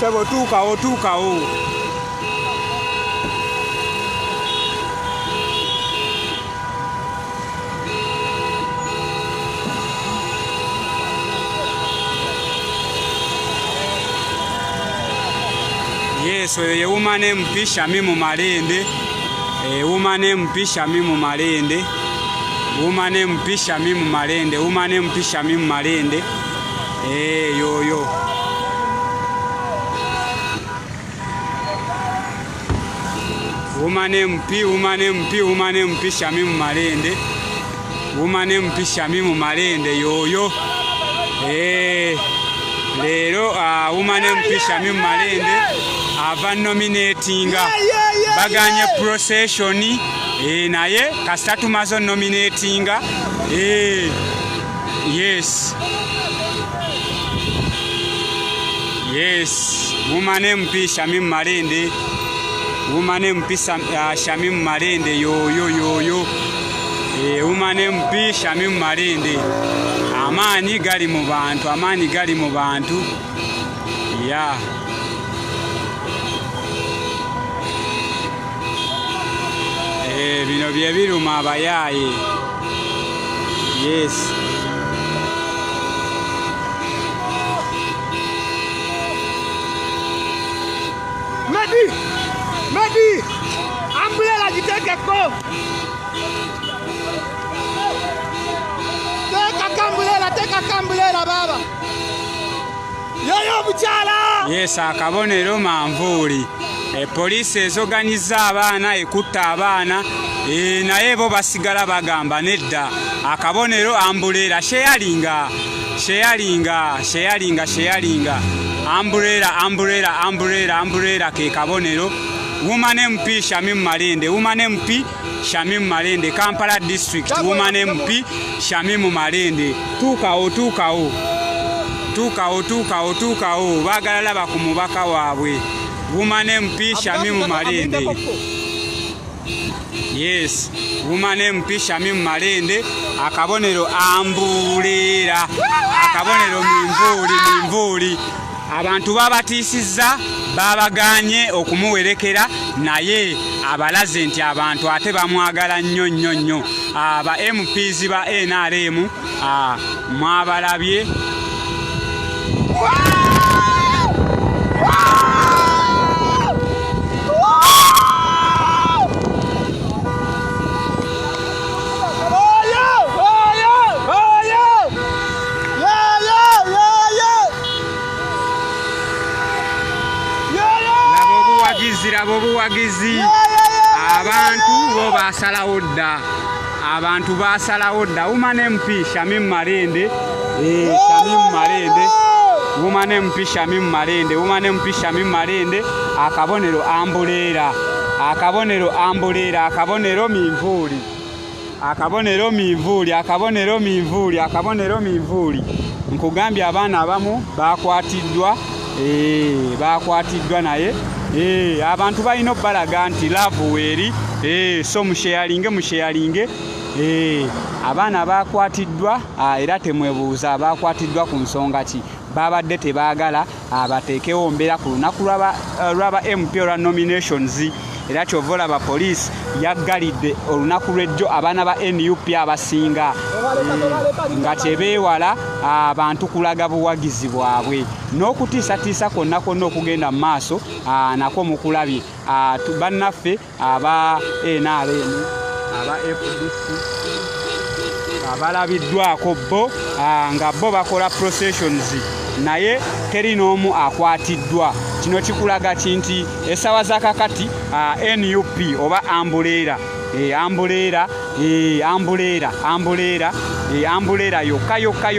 sebo tuukawo. Yes, ye woman MP Shamim Malende. Woman MP Shamim Malende. Woman MP Shamim Malende. Woman MP Shamim Malende. Yo. Woman MP Shamim Malende. Woman MP Shamim Malende. Yo. Lero woman MP Shamim Malende ava nominatinga baganye procession naye kasatu mazo nominatinga yes woman MP Shamim Malende. Woman MP Shamim Malende. Yo. Woman MP Shamim Malende. Amanyi gali mu bantu. Yeah. Bino bye biruma abayaaye. Yes. Medi. Umbrella jiteke ko. Teka kambulela baba. Yoyo buchala. Yes, akabonero manvuli. Police ezoganiza abaana ekutta abaana naye bo basigala bagamba nedda akabonero ambulera sharinga ambulera ke kabonero. Woman MP Shamim Malende Kampala district. Woman MP Shamim Malende tukawo bagala laba ku mubaka waabwe. Woman MP Shamim Malende. Yes, Woman MP Shamim Malende akabonero ambulera akabonero minvuli abantu babatisiza babaganye okumuwerekera naye abalaze nti abantu ate bamwagala nnyo aba MPs ba NRM mwabalabye. Obuwagizi abantu bo basalawo dda. Woman MP Shamim Malende. Woman MP Shamim Malende akabonero ambulera akabonero minvuli nkugambye abaana abamu bakwatiddwa naye abantu balina obbalaga nti love weeri so musharinge abaana bakwatiddwa era temwebuuza bakwatiddwa ku nsonga ki babadde tebaagala abateekewo mbeera ku lunaku lwaba MP olwa nominations era kyova olaba police yaggalidde olunaku lw'ejjo abaana ba NUP abasinga nga tebeewala abantu kulaga buwagizi bwabwe n'okutiisatiisa konna okugenda mu maaso nako mukulabye bannaffe aba NRM aba FDC abalabiddwako bo nga bo bakola processions naye teri n'omu akwatiddwa. Kino kikulaga kinti esawa za kakati NUP oba ambulera yokka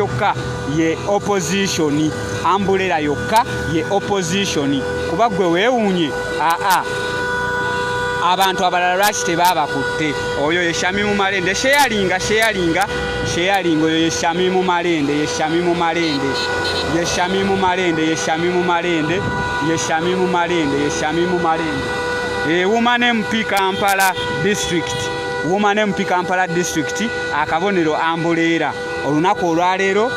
ye opposition. Ambulera yokka ye opposition kuba gwe weewuunye abantu abalala lwaki tebabakutte. Oyo ye Shamim Malende. Sharinga oyo ye Shamim Malende. Woman MP Kampala district akabonero ambulera olunaku olwaleero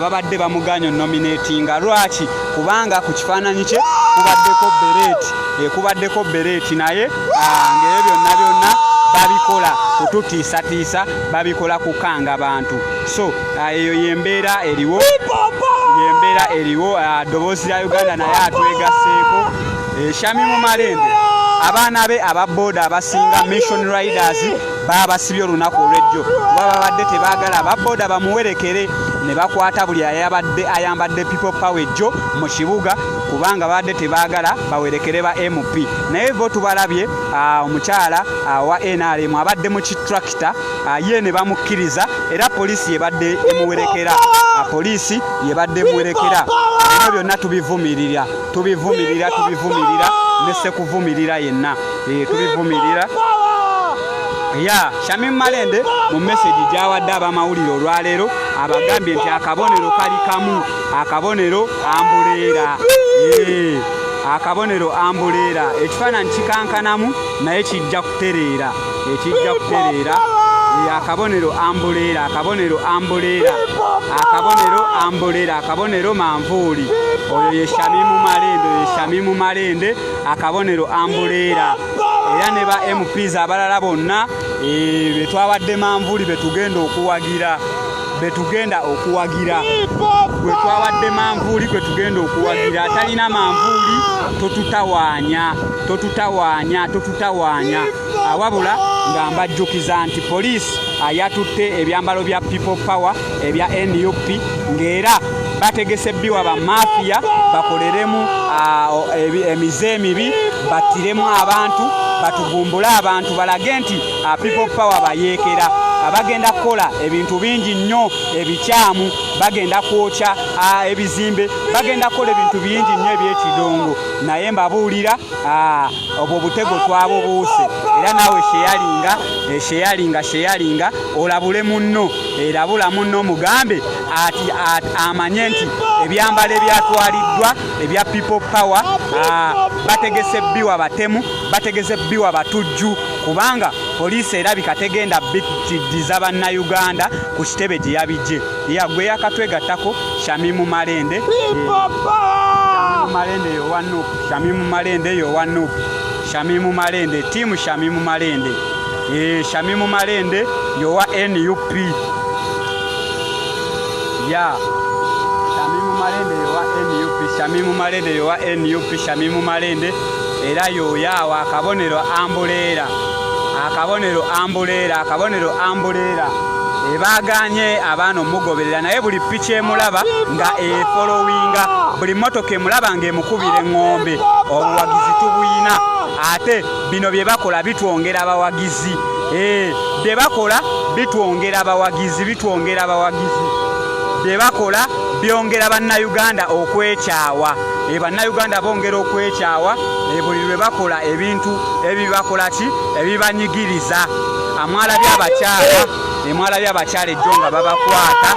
babadde bamuganya nominatinga lwaki kubanga ku kifaananyi kye kubaddeko Bereti naye ng'ebyo byonna babikola kututiisatiisa babikola kukanga abantu so eyo yembeera eriwo ddoboozi lya Uganda naye atwegaseeko Shamim Malende abaana be ababooda abasinga Mission Riders babasibye olunaku olw'ejjo babadde tebaagala ababooda bamuwerekere ne bakwata buli ayambadde people power ejjo mu kibuga kubanga babadde tebaagala bawerekere ba MP naye bo tubalabye omukyala wa NRM abadde mu kitrakita ye ne bamukkiriza era poliisi yebadde emuwerekera poliisi yebadde emuwerekera ebyo byonna tubivumirira nesse kuvumirira yenna tubivumirira Shamim Malende mu message gyawadde abamawulire olwaleero abagambye nti akabonero kali kamu akabonero ambuleera ekifaananyi kikankanamu naye kijja kutereera akabonero manvuuli oyo ye Shamim Malende akabonero ambuleera era ne ba MPs abalala bonna betwawadde manvuuli betugenda okuwagira atalina manvuuli totutawaanya awabula nga mbajjukiza nti poliisi yatutte ebyambalo bya people power ebya NUP ng'era bategese bbiwa ba mafiya bakoleremu emize emibi battiremu abantu batugumbule abantu balage nti people power bayeekera abagenda kukola ebintu bingi nnyo ebikyamu bagenda kwokya ebizimbe bagenda kukola ebintu bingi nnyo ebyekidongo naye mbabuulira obwo butego twabubuuse era naawe sheyalinga olabule munno erabula munno mugambe ati amanye nti ebyambalo ebyatwaliddwa ebya people power bategese bbiwa batemu bategese bbiwa batujju kubanga poliisi erabika tegenda bittidiza bannayuganda ku kitebe gye yabijje yagwe yakatwegattako Shamim Malende Shamim Malende tiimu Shamim Malende Shamim Malende yowa NUP Shamim Malende era yoyaawa akabonero ambuleera ebaganye abaana omugoberera naye buli piki emulaba nga efolowinga buli motoka emulaba ng'emukubira eŋŋombe obuwagizi tubuyina ate bino bye bakola bitwongera abawagizi bye bakola byongera bannayuganda okwekyawa bannayuganda bongera okwekyawa buli lwe bakola ebintu ebibakola ki ebibanyigiriza mwalabye abakyala ejjo nga babakwata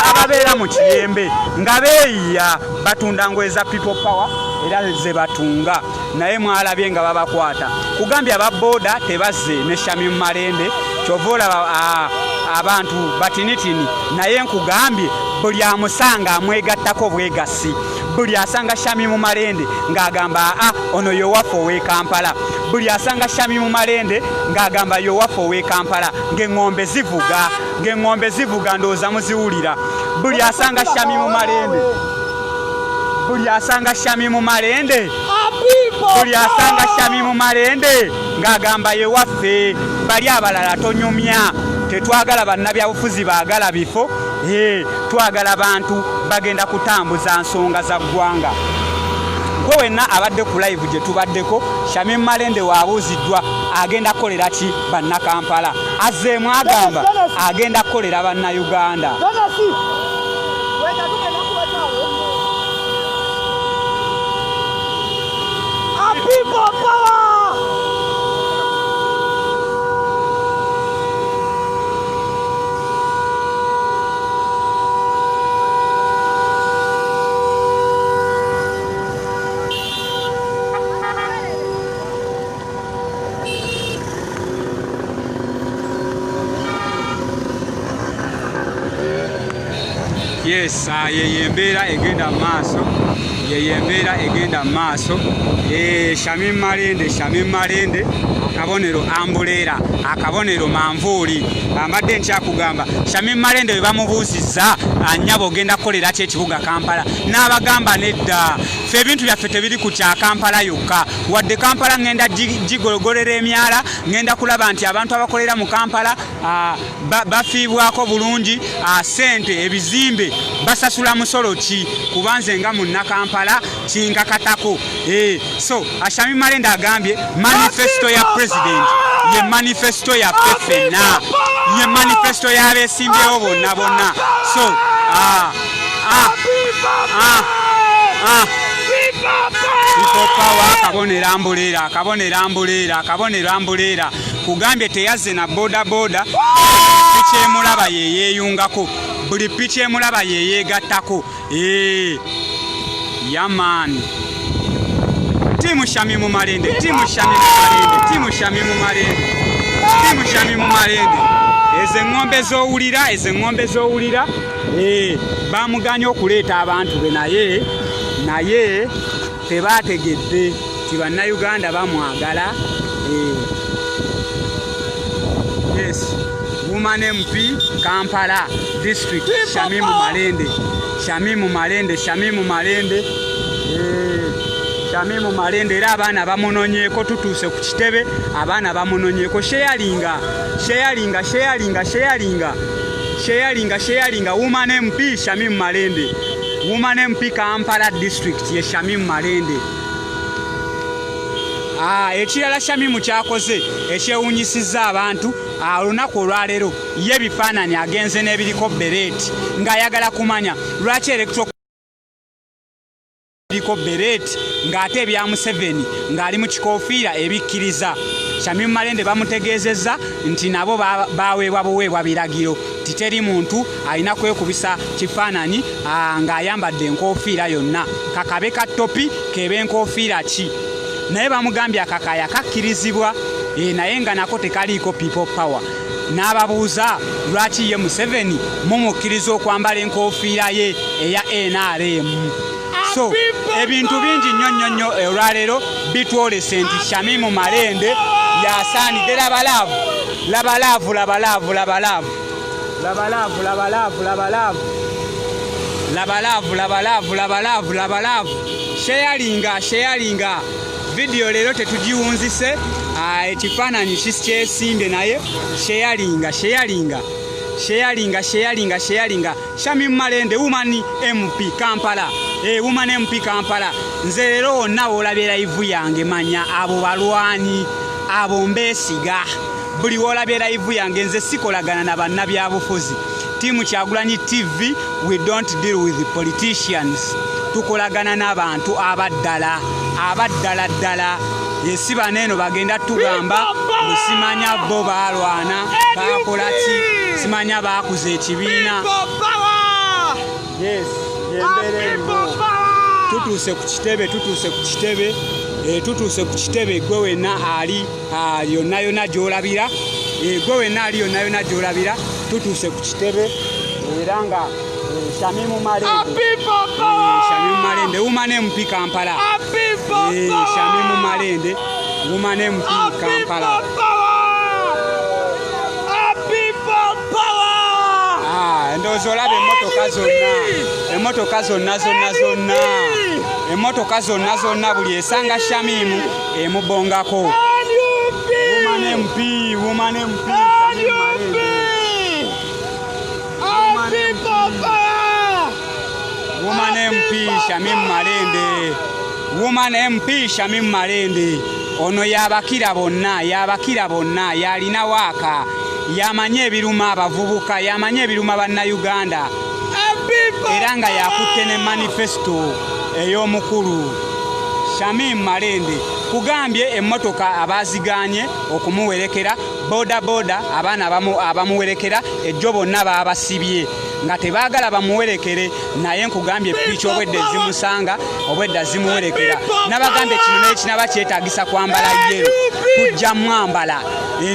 ababeera mu kiyembe nga beeyiya batunda ngoye za people power era ze batunga naye mwalabye nga babakwata kugambye ababooda tebazze ne Shamim Malende kyova olaba abantu batinitini naye nkugambye buli amusanga amwegattako bwegasi buli asanga Shamim Malende ng'agamba ono yowaffe ow'e Kampala buli asanga Shamim Malende ng'agamba yowaffe ow'e Kampala ng'eŋŋombe zivuga ndowooza muziwulira buli asanga Shamim Malende ng'agamba yewaffe bali abalala tonyumya tetwagala bannabyabufuzi baagala bifo twagala bantu bagenda kutambuza nsonga za ggwanga gwe wenna abadde ku live gye tubaddeko Shamim Malende waabuuziddwa agenda kukolera ki bannakampala azzeemu agamba agenda kukolera bannayuganda yes yeyembeera egenda maaso yeyembeera egenda maaso Shamim Malende akabonero ambuleera akabonero manvuuli ambadde nkyakugamba Shamim Malende bwe bamubuuzizza anyabo ogenda kukolera ki ekibuga Kampala n'abagamba nedda ffe ebintu byaffe tebiri ku kya Kampala yokka wadde Kampala ngenda gigologolera emyala ngenda kulaba nti abantu abakolera mu Kampala bafiibwako bulungi sente ebizimbe basasula musolo ki kubanze nga munna Kampala kinkakatako so Shamim Malende agambye manifesto ya president ye manifesto ya ffenna ye manifesto y'abeesimbyewo bonna so people power akabonero ambuleera kugambye teyazze na boda picha emulaba yeyeeyungako buli picha emulaba yeyeegattako yaman timu Shamim Malende ezo eŋŋombe z'owulira bamuganye okuleeta abantu be naye tebaategedde ti bannayuganda bamwagala yes woman MP Kampala district Shamim Malende era abaana bamunonyeeko tutuuse ku kitebe abaana bamunonyeeko sharinga woman MP Shamim Malende woman MP Kampala district ye Shamim Malende ekirala Shamim kyakoze ekyewunyisizza abantu olunaku olwaleero ye ebifaananyi agenze n'ebiriko Beraze ng'ayagala kumanya lwaki biriko Beraze ng'ate ebya Museveni ng'ali mu kikoofiira ebikkiriza Shamim Malende bamutegeezezza nti nabo baweebwa biragiro titeri muntu alina kwekubisa kifaananyi ng'ayambadde enkoofiira yonna kakabe ka topi kebe enkoofiira ki naye bamugambye akakaya kakkirizibwa naye nga nako tekaliiko people power n'ababuuza lwaki ye Museveni mumukkiriza okwambala enkoofiira ye eya NRM so ebintu bingi nnyo olwaleero bitwolese nti Shamim Malende yasaanidde labalaavu sharinga video leero tetugiwunzise ekifaananyi kyesimbye naye sharinga Shamim Malende woman MP Kampala woman MP Kampala nze leero wonna woolabye live yange manya abo balwanyi abo mbeesiga buli woolabye live yange nze sikolagana na bannabyabufuzi tiimu Kyagulanyi TV we don't deal with the politicians tukolagana n'abantu abaddala si baneeno bagenda tugamba simanya bo balwana bakola ki simanya bakuza ekibiina yes tutuuse ku kitebe gwe wenna ali yonna gy'olabira tutuuse ku kitebe era nga Shamim Malende woman MP Kampala Shamim Malende woman MP Kampala ndowooza olaba emmotoka zonna buli esanga Shamim emubongako woman MP woman MP Shamim Malende ono yabakira bonna yalina waaka yamanye ebiruma abavubuka yamanye ebiruma bannayuganda era nga yakutte ne manifesto ey'omukulu Shamim Malende kugambye emmotoka abaziganye okumuwerekera boda abaana abamuwerekera ejjo bonna babasibye nga tebaagala bamuwerekere naye nkugambye picha obwedde zimusanga obwedde zimuwerekera nabagambye kino n'ekinaba kyetaagisa kwambala yero tujja mwambala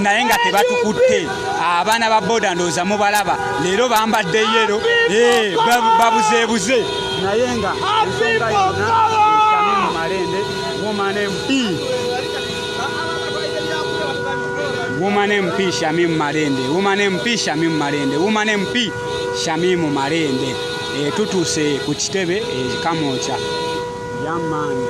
naye nga tebatukutte abaana ba boda ndooza mubalaba leero bambadde yero babuzeebuze naye nga ensonga yonna Shamim Malende woman MP Woman MP Shamim Malende, Woman MP Shamim Malende, Woman MP Shamim Malende. Tutuuse ku kitebe kamooca. Yamani.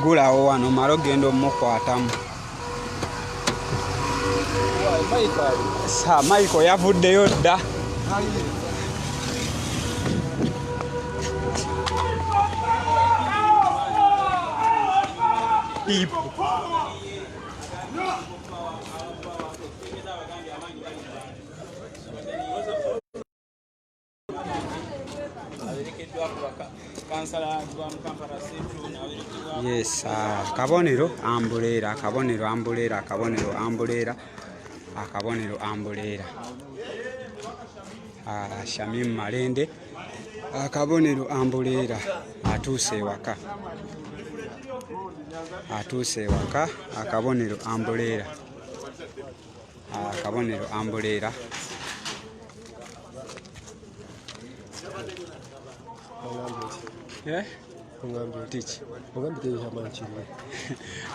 Gulawo wano malo genda omukwatamu. Sa Michael yavuddeyo dda. Yes, kabonero ambulera, kabonero ambulera, kabonero ambulera, akabonero ambulera. Shamim Malende, akabonero ambulera, atuuse ewaka. Atuuse ewaka, akabonero ambulera. Akabonero ambulera.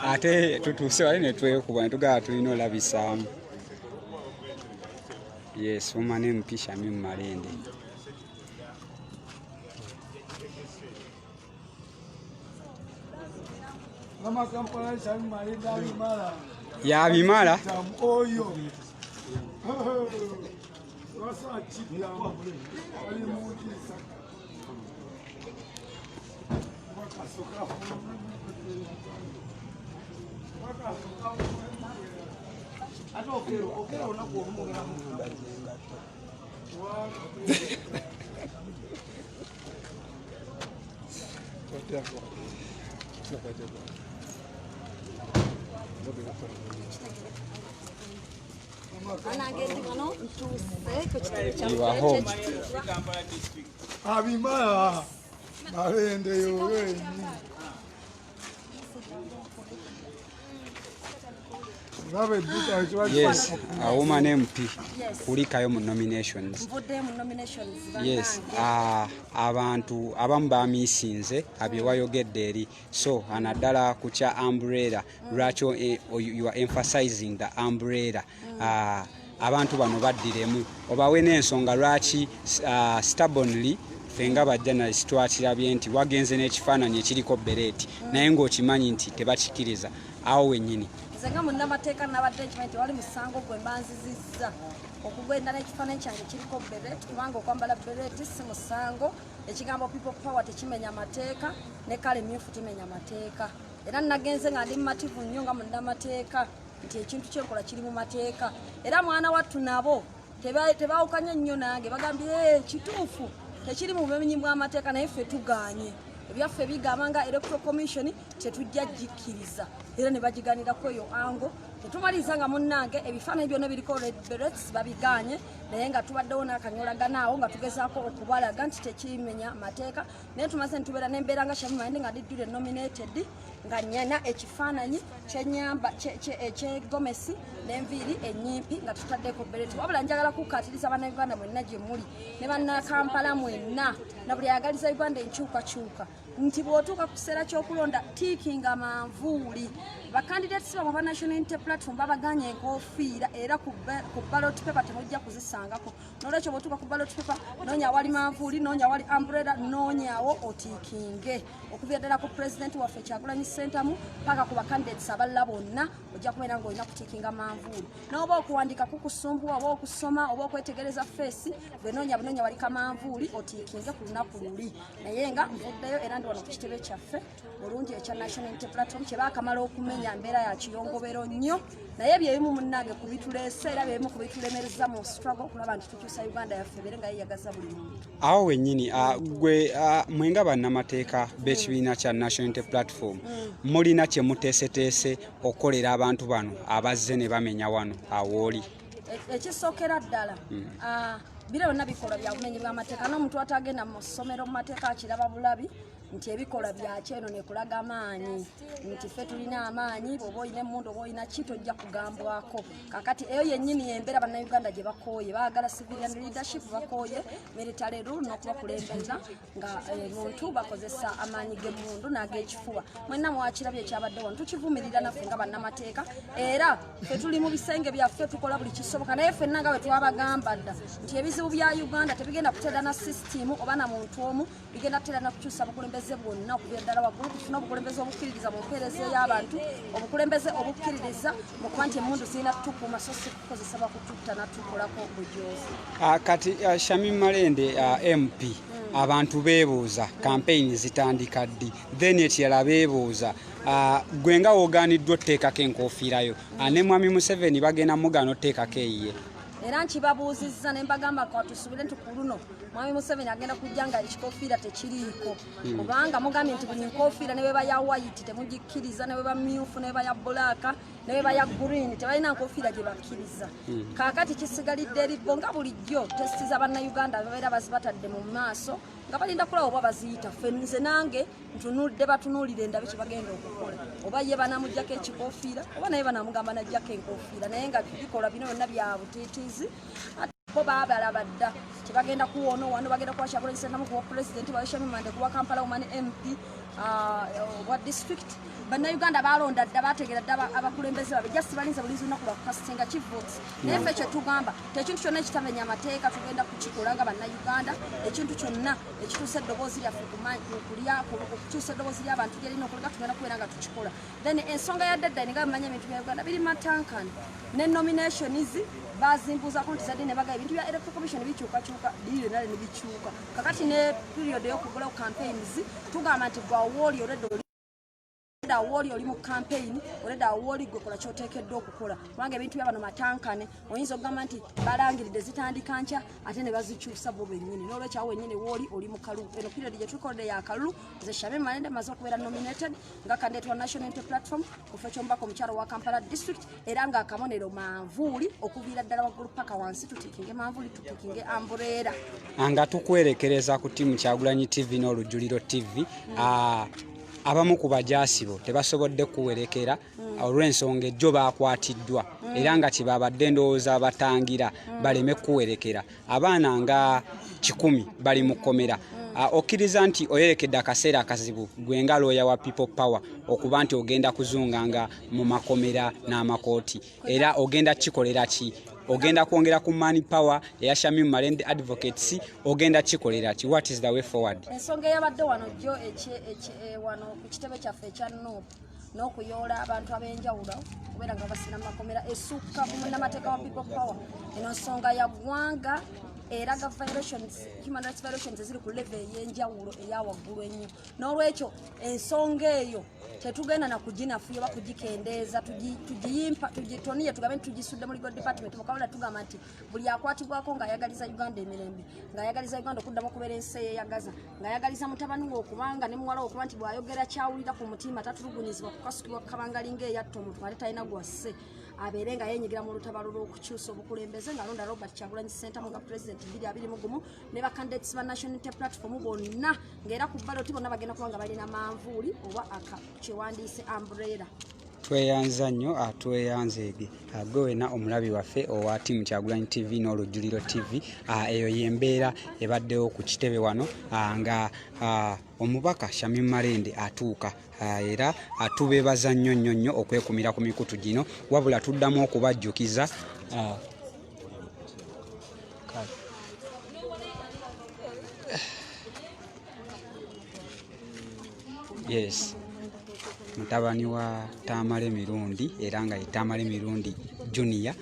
Ate tutuuse wali ne twekuba ne tugaba tulina olabisaamu. Yes, Woman MP Shamim Malende. Ya bimala You are home. Abimala Malende yo. Yes, a Woman MP. Kulikayo mu nominations. Yes, abantu abamu bamisinze abyewayogedde eri. So anaddala ku kya umbrella. Lwaki you are emphasizing the umbrella. Abantu bano baddiremu obawe n'ensonga lwaki stubbornly fenga bajournalist twakirabye nti wagenze n'ekifaananyi ekiriko Beraze naye ng'okimanyi nti tebakikiriza awo wennyini. Zenga munnamateeka nabadde nkimanyi wali musango gwe mbanzizizza okugenda n'ekifaananyi kyange kiriko Beraze kubanga okwambala Beraze si musango. Ekigambo people power tekimenya mateeka ne kale myufu timenya mateeka. Era nagenze nga ndi mumativu nnyo nga munnamateeka nti ekintu kyenkola kiri mu mateeka. Era mwana wattu nabo tebawukanye nnyo nange bagambye kituufu tekiri mu bumenyi bw'amateeka naye ffe tugaanye. Ebyaffe bigamba nga Electoral Commission tetujja jikkiriza era ne bagiganirako eyo ango tetumaliza nga munnange ebifaananyi byonna biriko Beraze babiganye naye nga tubaddewo n'akanyolaganaawo nga tugezaako okubalaga nti tekimenya mateeka naye tumaze ntubeera n'embeera nga Shamim Malende nga diddule nominated nga nyena ekifaananyi kyenyamba ekyegomesi n'enviiri ennyimpi nga tutaddeko Beraze wabula njagala kukkaatiriza bannayuganda mwenna gye muli ne bannakampala mwenna na buli ayagaliza Uganda enkyukakyuka nti bw'otuuka ku kiseera ky'okulonda tiikinga manvuuli bakandidates bamwe ba National Unity Platform babaganye enkofiira era ku ballot paper temujja kuzisangako n'olwekyo bw'otuuka ku ballot paper noonya wali manvuuli noonya wali umbrella noonyawo otiikinge okuvira ddala ku president waffe Kyagulanyi Ssentamu paka ku bakandidates abalala bonna ojja kubeera ng'olina kutiikinga manvuuli n'oba okuwandiika kukusumbuwa oba okusoma oba okwetegereza feesi bwe noonya bunoonya wali kamanvuuli otiikinge ku lunaku luli naye nga nvuddeyo era ndi wano ku kitebe kyaffe bulungi ekya National Unity Platform kye baakamala okumenya mbeera ya kiyongobero nnyo naye byebimu munnange kubituleese era byebimu kubitulemereza mu struggle okulaba nti tukyusa Uganda yaffe ebeere nga yeeyagaza buli muntu. Awo wennyini gwe mwenga bannamateeka b'ekibiina kya National Unity Platform mulina kye muteeseteese okukolera abantu bano abazze ne bamenya wano awooli. Ekisookera ddala bira byonna bikolwa bya bumenyi bw'amateeka n'omuntu atagenda mu ssomero mu mateeka akiraba bulabi nti ebikola bya kyeno ne kulaga amaanyi nti ffe tulina amaanyi bwoba oyina emmundu oba oyina ki tojja kugambwako kakati eyo yennyini yembeera bannayuganda gye bakooye baagala civilian leadership bakooye military rule n'okubakulembeza nga muntu bakozesa amaanyi g'emmundu n'ag'ekifuba mwenna mwakirabye ekyabadde wano tukivumirira naffe nga bannamateeka era ffe tuli mu bisenge byaffe tukola buli kisoboka naye ffenna nga bwe twabagamba dda nti ebizibu bya Uganda tebigenda kuteera na sisitimu oba na muntu omu bigenda kuteera na kukyusa obukulembeze bwonna okubira ddala waggulu tufuna obukulembeze obukkiririza mu mpeereza y'abantu obukulembeze obukkiririza mu kuba nti emmundu zirina tukuuma so si kukozesa bakututta natukolako bujoozi. Kati Shamim Malende MP abantu beebuuza campaign zitandika ddi then ekirala beebuuza gwe nga wogaaniddwa otteekako enkofiirayo ne mwami Museveni bagenda mugaana otteekako eyiye era nkibabuuzizza ne mbagamba katusubire nti ku luno mwami Museveni agenda kujja nga ekikofiira tekiriiko kubanga mugambye nti buli nkofiira ne bweba ya white temugikkiriza ne bweba myufu ne bweba ya bbulaaka ne bweba ya green tebalina nkofiira gye bakkiriza kaakati kisigalidde eribbo nga bulijjo tesiti za bannayuganda babeera bazibatadde mu maaso nga balinda kulaba oba baziyita ffe nze nange ntunudde batunuulire endabe kye bagenda okukola oba ye banamuggyako ekikofiira oba naye banamugamba najjako enkofiira naye nga bikola bino byonna bya butiitiizi bo baabalaba dda kyebagenda kuwona wano bagenda kuwashabula sentamu kuwa pulezidenti wa Shamim Malende kuwa Kampala Woman MP wa district bannayuganda balonda dda bategeera dda abakulembeze babe just balinza bulinzi lunaku lwa castinga chief votes naye ffe kyetugamba tekintu kyonna ekitamenya amateeka tugenda kukikola nga bannayuganda ekintu kyonna ekituusa eddoboozi lyaffe okukyusa eddoboozi ly'abantu gyerina okulega tugenda kubeera nga tukikola then ensonga ya deadline nga bamanya ebintu bya Uganda biri matankani ne nominations bazimbuuzako nti zadde ne baga ebintu bya electoral commission bikyukakyuka biri nale ne bikyuka kakati ne period y'okugulawo campaigns tugamba nti gwa wooli olwedda awoli oli mu campaign oleda awoli gwe kola kyoteekeddwa okukola kubanga ebintu byabano matankane oyinza okugamba nti balangiridde zitandika nkya ate ne bazikyusa bo bennyini n'olwekyawo wennyini wooli oli mu kalulu eno period gye tulikodde ya kalulu nze Shamim Malende maze okubeera nominated nga candidate wa National Unity Platform kufa ekyombaka omukyalo wa Kampala district era nga akabonero manvuuli okuviira ddala waggulu paka wansi tutikinge manvuuli tutikinge ambuleera nga tukwerekereza ku tiimu Kyagulanyi TV n'Olujjuliro TV abamu ku bajaasibo tebasobodde kuwerekera olw'ensonga ejjo baakwatiddwa era nga kibabadde ndowooza batangira baleme kuwerekera abaana nga 10 bali mu kkomera okkiriza nti oyerekedde akaseera akazibu gwe nga looya wa People Power okuba nti ogenda kuzunganga mu makomera n'amakooti era ogenda kikolera ki ogenda kwongera ku money power ya Shamim Malende advocates ogenda kikolera ki what is the way forward ensonga yabadde wano jjo wano ku kitebe kyaffe ekya n'okuyoola abantu ab'enjawulo kubeera nga basina makomera esukka munnamateeka wa People Power eno nsonga ya ggwanga era ga violations human rights violations eziri ku level ey'enjawulo eya waggulu ennyo n'olwekyo ensonga eyo tetugenda na kuginafuya oba kugikendeeza tugiyimpa tugitoniye tugambe nti tugisudde mu legal department mukawula tugamba nti buli akwatibwako ng'ayagaliza Uganda emirembe ng'ayagaliza Uganda okuddamu okubeera ensi eyeyagaza ng'ayagaliza mutabani we okubanga ne muwala we okuba nti bw'ayogera kyawulira ku mutima tatulugunyizibwa kukasukibwa kukabangali ng'eyatta omuntu ate talina gwasse abeere nga yenyigira mu lutabalo lw'okukyusa obukulembeze ng'alonda Robert Kyagulanyi Ssentamu nga President 2021 ne bacandidates ba National Unity Platform bonna ng'era ku ballot bonna bagenda kuba nga balina manvuuli oba kyewandiise umbrella. Tweyanza nnyo tweyanzeege gwe wena omulabi waffe owa tiimu Kyagulanyi TV n'Olujjuliro TV eyo yembeera ebaddewo ku kitebe wano nga omubaka Shamim Malende atuuka era atubeebaza nnyo okwekumira ku mikutu gino wabula tuddamu okubajjukiza yes mutabani wa Tamale Mirundi era nga Tamale Mirundi Junior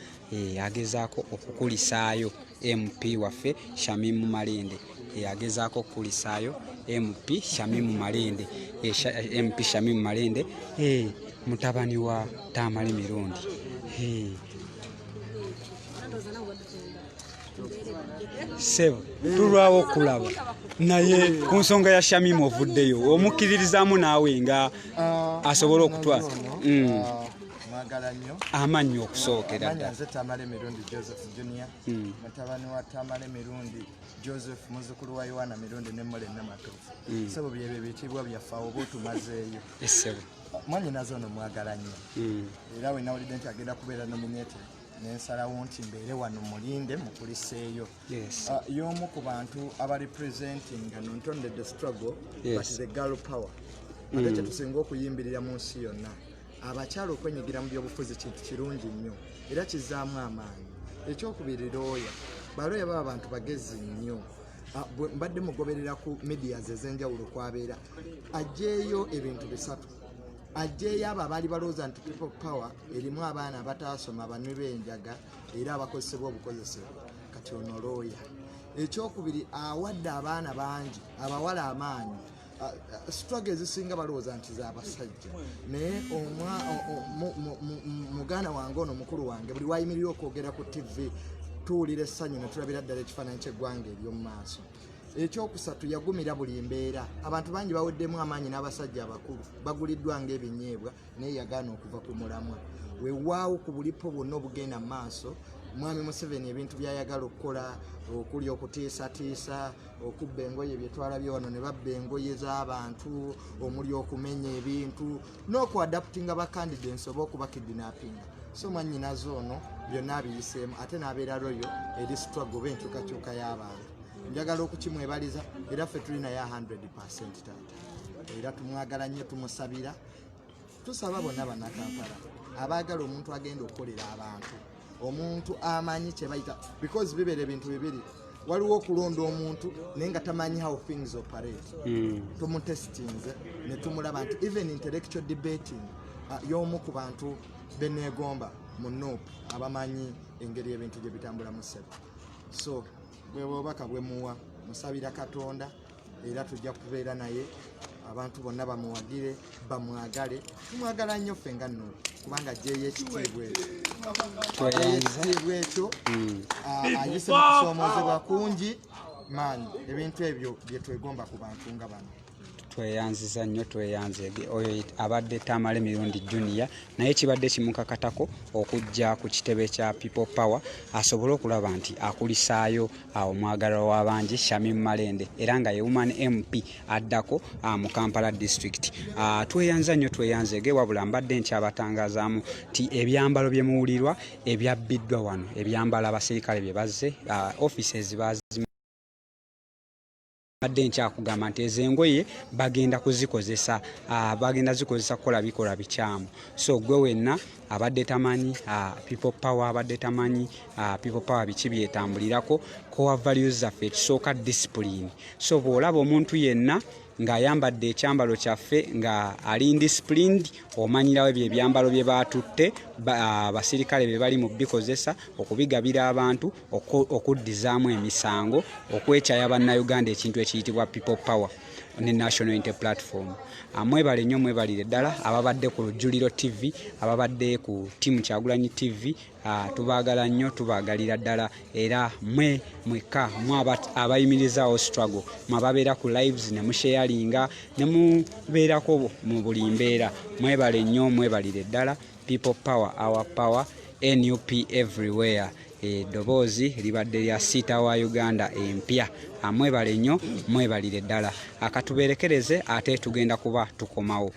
agezaako okukulisaayo MP waffe Shamim Malende agezaako okukulisaayo MP Shamim Malende MP Shamim Malende mutabani wa Tamale Mirundi sebo tulwawo okulaba naye ku nsonga ya Shamim ovuddeyo omukkiririzaamu naawe nga asobola okutwala mwagala nnyo. Amanyi okusookera ddala. Nze Tamale Mirundi Joseph Junior. Mutabani wa Tamale Mirundi Joseph muzzukulu wa Yohana Mirundi ne Mole Namatovu. Sebo byebyo bitibwa byaffe oba tumazeeyo. Essebo. Mwannyinaze ono mwagala nnyo. Era we nawulidde nti agenda kubeera nominated. Nensalawo nti mbeere wano mulinde mukuliseeyo. Y'omu ku bantu abarepresentinga not only the struggle but the girl power. Ate kyetusinga okuyimbirira mu nsi yonna. Abakyala okwenyigira mu byobufuzi kintu kirungi nnyo era kizzaamu amaanyi. Ekyokubiri looya. Balooya baba bantu bagezi nnyo. Mbadde mugoberera ku medias ez'enjawulo kwabeera. Ajjeeyo ebintu bisatu. Ajjeeyo abo abaali balowooza nti people power erimu abaana abataasoma banywi b'enjaga era abakozesebwa obukozesebwa. Kati ono looya. Ekyokubiri awadde abaana bangi abawala amaanyi. Struggle ezisinga balowooza nti z'abasajja naye muganda wange ono mukulu wange buli wayimirira okwogera ku TV tuwulira essanyu ne tulabira ddala ekifaananyi ky'eggwanga ery'omu maaso. Ekyokusatu yagumira buli mbeera. Abantu bangi baweddemu amaanyi n'abasajja abakulu baguliddwa ng'ebinyeebwa naye yagaana okuva ku mulamwa. Weewaawo ku bulipo bwonna obugenda mu maaso Mwami Museveni ebintu byayagala okukola okuli okutiisatiisa okubba engoye bye twalabye wano ne babba engoye z'abantu omuli okumenya ebintu n'okuadaptinga bacandidates oba okubakidnappinga. So mwannyinaze ono byonna abiyiseemu ate n'abeera royo eri struggle oba enkyukakyuka y'abantu. Njagala okukimwebaliza era ffe tuli naye 100% taata. Era tumwagala nnyo tumusabira. Tusaba bonna bannakampala abaagala omuntu agenda okukolera abantu. Omuntu amanyi kye bayita because bibeera ebintu bibiri. Waliwo okulonda omuntu naye nga tamanyi how things operate. Tumutestinze ne tumulaba nti even intellectual debating y'omu ku bantu beneegomba mu NOP abamanyi engeri ebintu gye bitambula mu ssebo. So bwe bubaka bwe muwa musabira Katonda era tujja kubeera naye abantu bonna bamuwagire bamwagale tumwagala nnyo ffe nga NOP kubanga ajjeeyo ekitiibwa ekyo ayise mu kusoomozebwa kungi maanyi ebintu ebyo bye twegomba ku bantu nga bano. Tweyanziza nnyo tweyanzege oyo abadde Tamale Mirundi Junior naye kibadde kimukakatako okujja ku kitebe kya People Power asobole okulaba nti akulisaayo omwagalwa w'abangi Shamim Malende era nga ye woman MP addako mu Kampala district. Tweyanza nnyo tweyanzege wabula mbadde nkyabatangazaamu nti ebyambalo bye muwulirwa ebyabbiddwa wano ebyambalo abasirikale bye bazze offices bazi badde nkyakugamba nti ezengoye bagenda kuzikozesa kukola bikola bikyamu. So gwe wenna abadde tamanyi People Power abadde tamanyi People Power biki byetambulirako core values zaffe ekisooka discipline. So bw'olaba omuntu yenna ng'ayambadde ekyambalo kyaffe nga ali indisciplined omanyirawo ebyo ebyambalo bye baatutte abasirikale be bali mu bikozesa okubigabira abantu okuddizaamu emisango okwekyaya bannayuganda ekintu ekiyitibwa People Power ne National Unity Platform. Mwebale nnyo mwebalire ddala ababadde ku Lujjuliro TV ababadde ku timu Kyagulanyi TV tubaagala nnyo tubaagalira ddala era mweka abayimirizaawo struggle mwababeera ku lives ne musharinga ne mubeerako mu buli mbeera. Mwebale nnyo mwebalire ddala. People Power, our power, NUP everywhere. Eddoboozi libadde lya siita wa Uganda empya. Mwebale nnyo mwebalire ddala. Akatuberekereze ate tugenda kuba tukomawo.